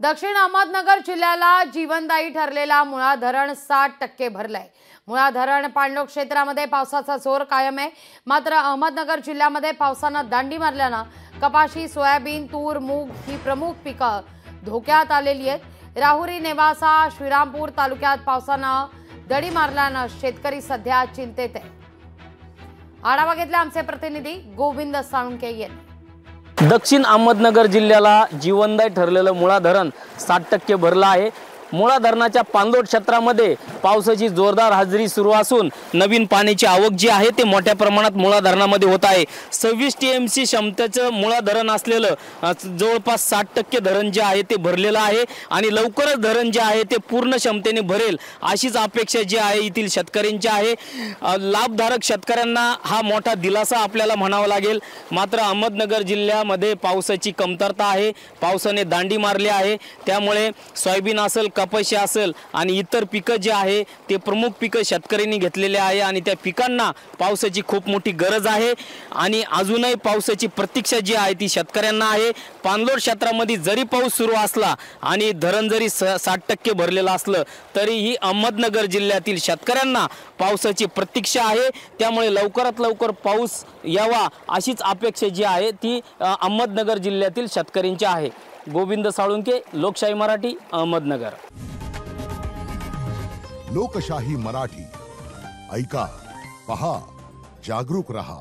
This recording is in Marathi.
दक्षिण अहमदनगर जिल्ह्याला जीवनदायी ठरलेला मुळा धरण 60% भरलंय। मुळा धरण पाणलोट क्षेत्रामध्ये पावसाचा जोर कायम आहे। मात्र अहमदनगर जिल्ह्यामध्ये पावसानं दांडी मारल्यानं कपाशी, सोयाबीन, तूर, मूग ही प्रमुख पिकं धोक्यात आलेली आहेत। राहुरी, नेवासा, श्रीरामपूर तालुक्यात पावसानं दडी मारल्यानं शेतकरी सध्या चिंतेत आहे। आढावा घेतला आमचे प्रतिनिधी गोविंद साळुंके यांनी। दक्षिण अहमदनगर जिल्ह्याला जीवनदायी ठरलेलं मुळा धरण 60% भरलं आहे। मुळा धरणाच्या पाणलोट क्षेत्रामध्ये पावसाची जोरदार हजेरी सुरू असून नवीन पाण्याची आवक जी आहे ते मोठ्या प्रमाणात मुळा धरणामध्ये होत आहे। 26 TMC क्षमतेचं मुळा धरण असलेलं जवळपास 60% धरण जे आहे ते भरलेलं आहे आणि लवकरच धरण जे आहे ते पूर्ण क्षमतेने भरेल अशीच अपेक्षा जी आहे येथील शेतकऱ्यांची आहे। लाभधारक शेतकऱ्यांना हा मोठा दिलासा आपल्याला म्हणावा लागेल। मात्र अहमदनगर जिल्ह्यामध्ये पावसाची कमतरता आहे, पावसाने दांडी मारली आहे। त्यामुळे सोयाबीन असेल, कपाशी असेल आणि इतर पिकं जे आहे ते प्रमुख पिकं शेतकऱ्यांनी घेतलेले आहे आणि त्या पिकांना पावसाची खूप मोठी गरज आहे आणि अजूनही पावसाची प्रतीक्षा जी आहे ती शेतकऱ्यांना आहे। पाणलोट क्षेत्रामध्ये जरी पाऊस सुरू असला आणि धरण जरी 60% भरलेलं असलं तरीही अहमदनगर जिल्ह्यातील शेतकऱ्यांना पावसाची प्रतीक्षा आहे। त्यामुळे लवकरात लवकर पाऊस यावा अशीच अपेक्षा जी आहे ती अहमदनगर जिल्ह्यातील शेतकऱ्यांची आहे। गोविंद साळुंके, लोकशाही मराठी, अहमदनगर। लोकशाही मराठी ऐका, पहा, जागरूक रहा।